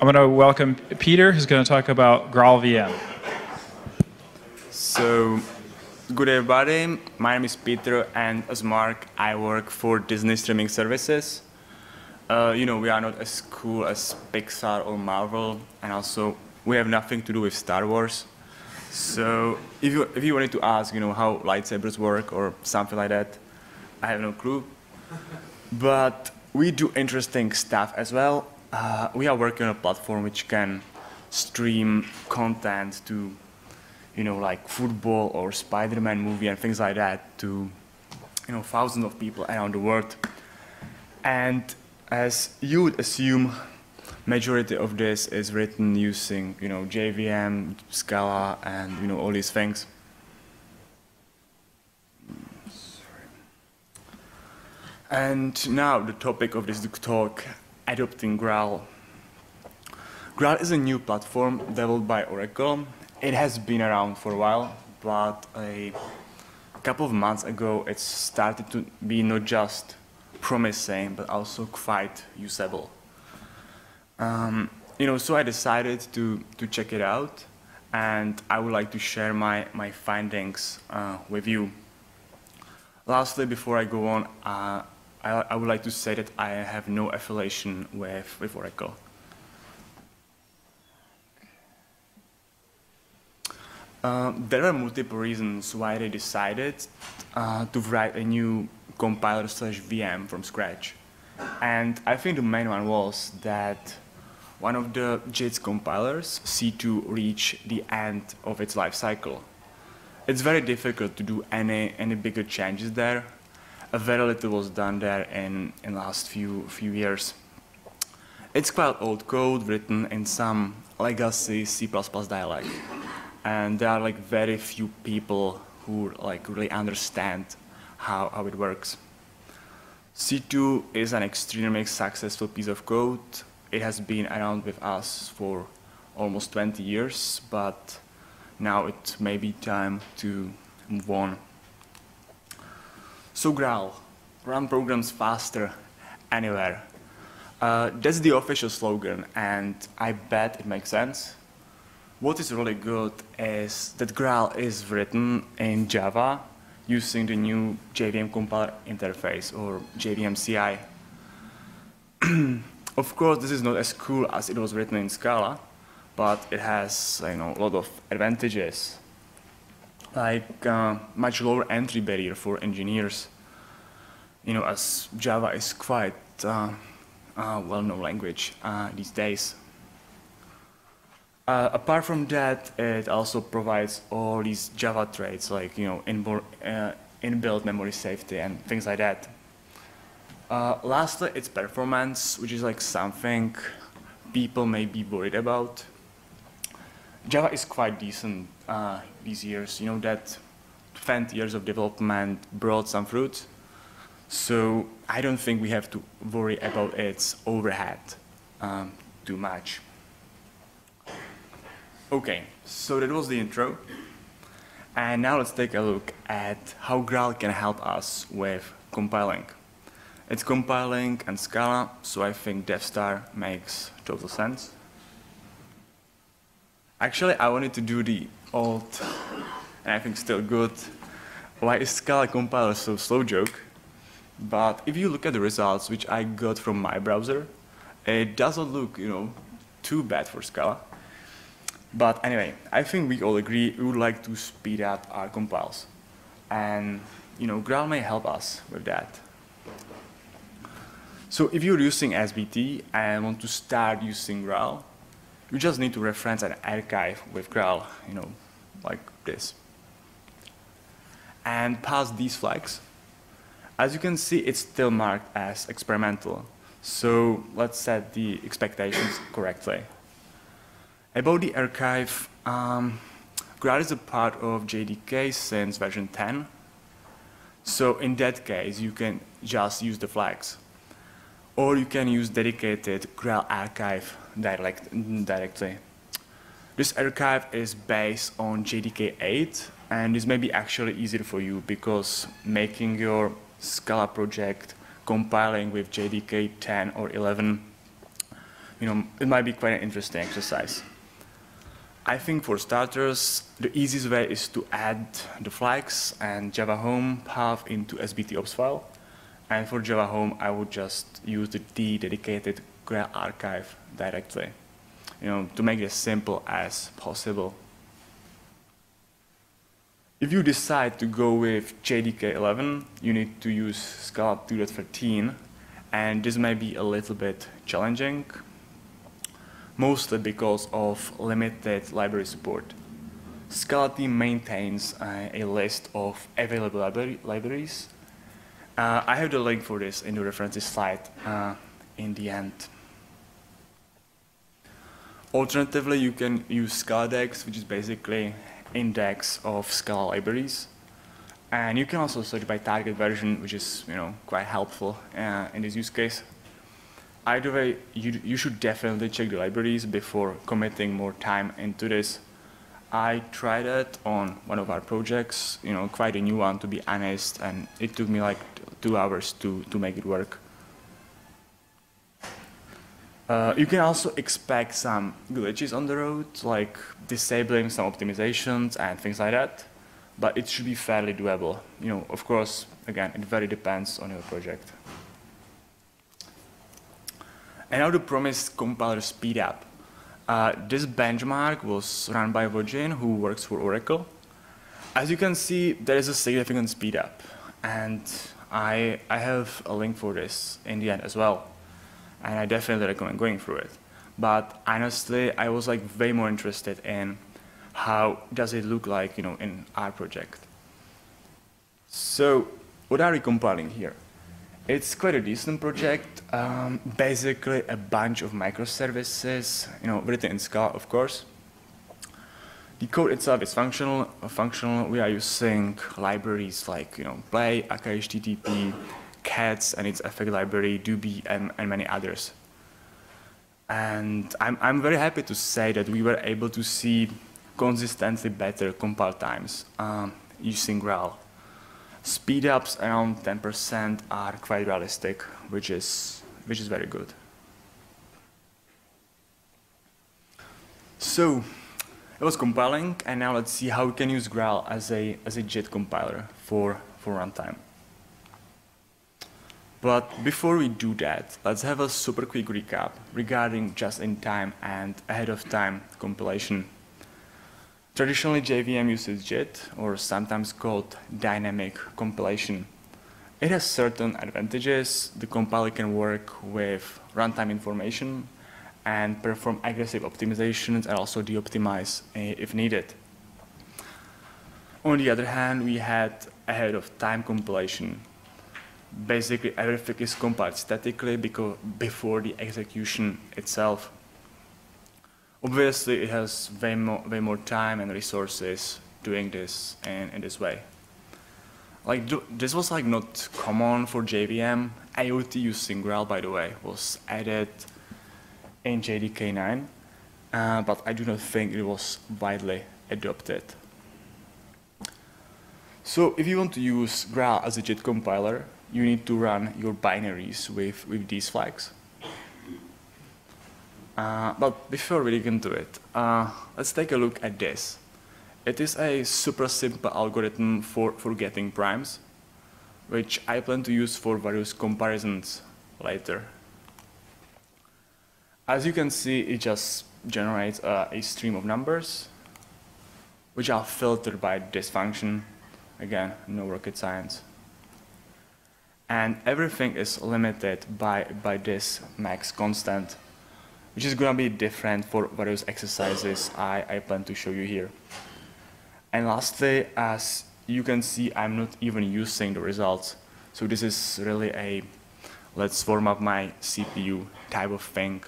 I'm going to welcome Peter, who's going to talk about GraalVM. So, good everybody. My name is Petr, and as Mark, I work for Disney streaming services. You know, we are not as cool as Pixar or Marvel, and also we have nothing to do with Star Wars. So, if you wanted to ask, you know, how lightsabers work or something like that, I have no clue. But we do interesting stuff as well. We are working on a platform which can stream content to, you know, like football or Spider-Man movie and things like that to, you know, thousands of people around the world. And as you would assume, majority of this is written using, you know, JVM, Scala, and, you know, all these things. And now the topic of this talk, adopting Graal. Graal is a new platform developed by Oracle. It has been around for a while, but a couple of months ago it started to be not just promising, but also quite usable. You know, so I decided to check it out, and I would like to share my findings with you. Lastly, before I go on, I would like to say that I have no affiliation with Oracle. There are multiple reasons why they decided to write a new compiler/VM from scratch. And I think the main one was that one of the JIT's compilers, C2, reached the end of its life cycle. It's very difficult to do any bigger changes there. Very little was done there in the last few years. It's quite old code written in some legacy C++ dialect. And there are like very few people who like really understand how it works. C2 is an extremely successful piece of code. It has been around with us for almost 20 years, but now it may be time to move on. So Graal, run programs faster anywhere. That's the official slogan, and I bet it makes sense. What is really good is that Graal is written in Java using the new JVM compiler interface, or JVM CI. Of course, this is not as cool as it was written in Scala, but it has, you know, a lot of advantages, like much lower entry barrier for engineers. You know, as Java is quite well-known language these days. Apart from that, it also provides all these Java traits, like, you know, inbuilt memory safety and things like that. Lastly, its performance, which is like something people may be worried about. Java is quite decent these years. You know that 20 years of development brought some fruit. So I don't think we have to worry about its overhead too much. Okay, so that was the intro. And now let's take a look at how Graal can help us with compiling. It's compiling and Scala, so I think DevStar makes total sense. Actually, I wanted to do the old, and I think still good, why is Scala compiler so slow joke. But if you look at the results which I got from my browser, it doesn't look, you know, too bad for Scala. But anyway, I think we all agree we would like to speed up our compiles. And, you know, Graal may help us with that. So if you're using SBT and want to start using Graal, you just need to reference an archive with Graal, you know, like this. And pass these flags. As you can see, it's still marked as experimental. So let's set the expectations correctly. About the archive, Graal is a part of JDK since version 10. So in that case, you can just use the flags. Or you can use dedicated Graal archive directly. This archive is based on JDK 8, and this may be actually easier for you because making your Scala project compiling with JDK 10 or 11 it might be quite an interesting exercise. I think for starters, the easiest way is to add the flags and Java Home path into sbtops file. And for Java Home, I would just use the dedicated Graal archive directly, to make it as simple as possible. If you decide to go with JDK 11, you need to use Scala 2.13, and this may be a little bit challenging, mostly because of limited library support. Scala team maintains a list of available libraries. I have the link for this in the references slide in the end. Alternatively, you can use Scaladex, which is basically index of Scala libraries. And you can also search by target version, which is quite helpful in this use case. Either way, you should definitely check the libraries before committing more time into this. I tried it on one of our projects, quite a new one to be honest, and it took me like 2 hours to make it work. You can also expect some glitches on the road, like disabling some optimizations and things like that, but it should be fairly doable. Of course, again, it very depends on your project. And now the promised compiler speedup. This benchmark was run by Vojin, who works for Oracle. As you can see, there is a significant speedup, and I have a link for this in the end as well. And I definitely recommend going through it. But honestly, I was way more interested in how does it look like, in our project. So what are we compiling here? It's quite a decent project. Basically a bunch of microservices, written in Scala, of course. The code itself is functional. We are using libraries like, Play, AKHTTP, Cats and its effect library, Doobie, and many others. And I'm very happy to say that we were able to see consistently better compile times using Graal. Speedups around 10% are quite realistic, which is very good. So it was compiling, and now let's see how we can use Graal as a JIT compiler for runtime. But before we do that, let's have a super quick recap regarding just-in-time and ahead-of-time compilation. Traditionally, JVM uses JIT, or sometimes called dynamic compilation. It has certain advantages. The compiler can work with runtime information and perform aggressive optimizations and also de-optimize if needed. On the other hand, we had ahead-of-time compilation. Basically, everything is compiled statically before the execution itself. Obviously, it has way more time and resources doing this in this way. This was not common for JVM. IoT using Graal, by the way, was added in JDK 9, but I do not think it was widely adopted. So if you want to use Graal as a JIT compiler, you need to run your binaries with these flags. But before we dig into it, let's take a look at this. It is a super simple algorithm for getting primes, which I plan to use for various comparisons later. As you can see, it just generates a stream of numbers, which are filtered by this function. Again, no rocket science. And everything is limited by this max constant, which is going to be different for various exercises I plan to show you here. And lastly, as you can see, I'm not even using the results. So this is really a let's warm up my CPU type of thing.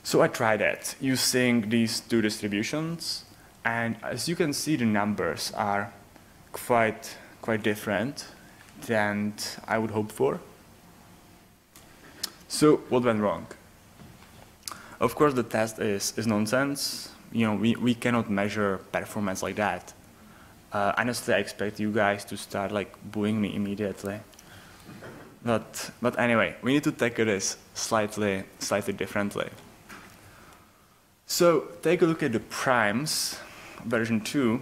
So I tried it using these two distributions, and as you can see, the numbers are quite different than I would hope for. So what went wrong? Of course, the test is nonsense. We cannot measure performance like that. Honestly, I expect you guys to start booing me immediately. But anyway, we need to tackle this slightly differently. So take a look at the primes version 2.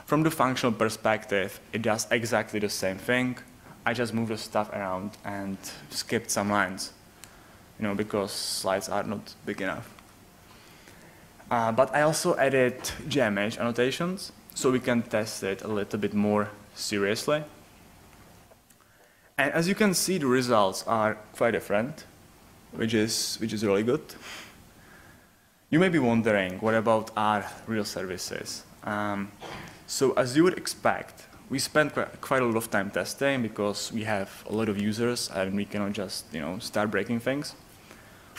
From the functional perspective, it does exactly the same thing. I just moved the stuff around and skipped some lines, because slides are not big enough. But I also added GMH annotations, so we can test it a little bit more seriously. And as you can see, the results are quite different, which is really good. You may be wondering, what about our real services? So as you would expect, we spent quite a lot of time testing because we have a lot of users and we cannot just start breaking things.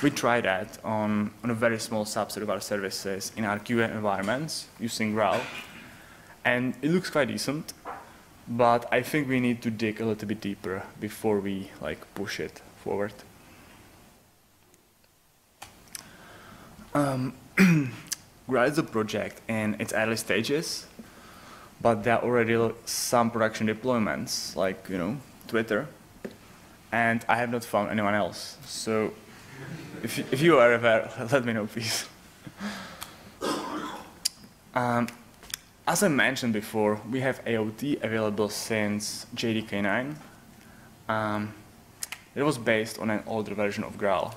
We tried that on a very small subset of our services in our QA environments using Graal, and it looks quite decent. But I think we need to dig a little bit deeper before we push it forward. Graal is a project in its early stages, but there are already some production deployments, like Twitter, and I have not found anyone else. So if you are aware, let me know, please. As I mentioned before, we have AOT available since JDK 9. It was based on an older version of Graal.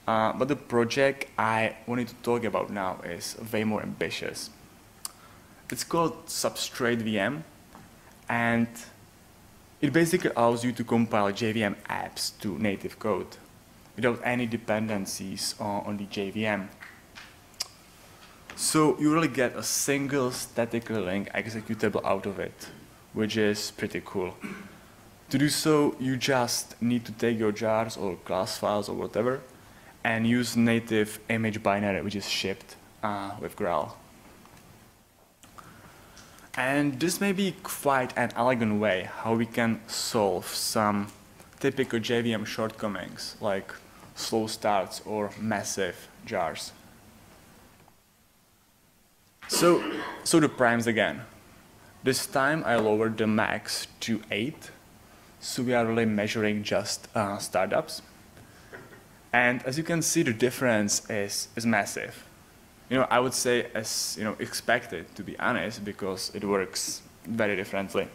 But the project I wanted to talk about now is way more ambitious. It's called Substrate VM, and it basically allows you to compile JVM apps to native code without any dependencies on the JVM. So you really get a single statically linked executable out of it, which is pretty cool. To do so, you just need to take your jars or class files or whatever and use native image binary, which is shipped with Graal. And this may be quite an elegant way how we can solve some typical JVM shortcomings, like slow starts or massive jars. So the primes again. This time I lowered the max to 8, so we are really measuring just startups. And as you can see, the difference is massive. I would say as expected, to be honest, because it works very differently.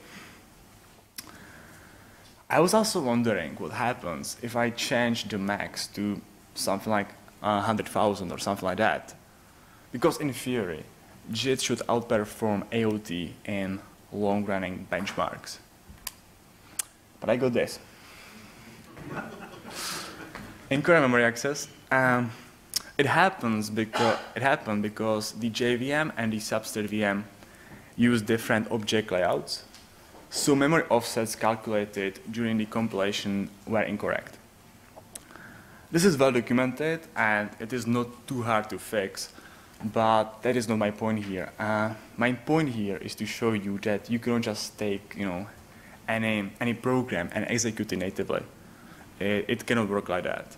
I was also wondering what happens if I change the max to something like 100,000 or something like that. Because in theory, JIT should outperform AOT in long-running benchmarks. But I got this. In current memory access, it happened because the JVM and the substrate VM use different object layouts, so memory offsets calculated during the compilation were incorrect. This is well documented and it is not too hard to fix, but that is not my point here. My point here is to show you that you cannot just take any program and execute it natively. It cannot work like that.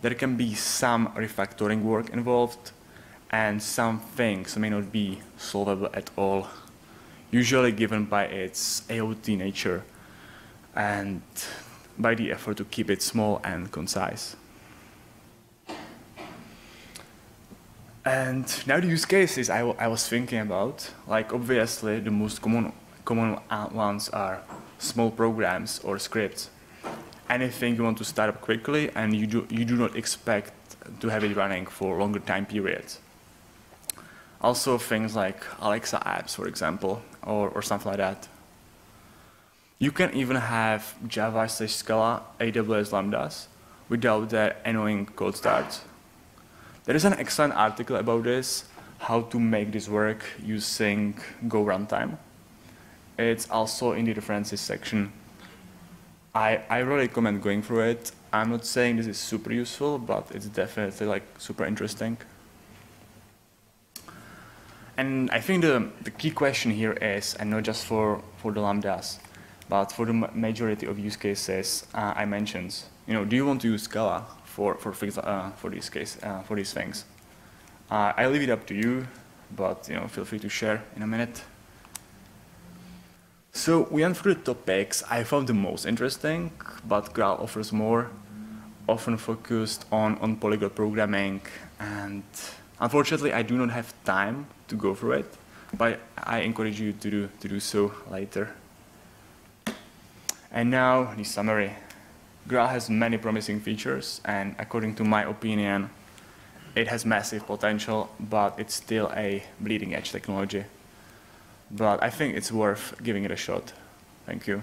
There can be some refactoring work involved, and some things may not be solvable at all, usually given by its AOT nature and by the effort to keep it small and concise. And now the use cases I was thinking about, obviously the most common ones are small programs or scripts. Anything you want to start up quickly and you do not expect to have it running for longer time periods. Also things like Alexa apps, for example, or something like that. You can even have Java/Scala AWS lambdas without that annoying cold starts. There is an excellent article about this, how to make this work using Go runtime. It's also in the references section. I really recommend going through it. I'm not saying this is super useful, but it's definitely super interesting. And I think the key question here is, and not just for the lambdas, but for the majority of use cases I mentioned, do you want to use Scala for these things? I leave it up to you, but feel free to share in a minute. So we went through the topics I found the most interesting, but Graal offers more, often focused on polyglot programming, and unfortunately I do not have time to go through it, but I encourage you to do so later. And now the summary. Graal has many promising features, and according to my opinion, it has massive potential, but it's still a bleeding edge technology. But I think it's worth giving it a shot. Thank you.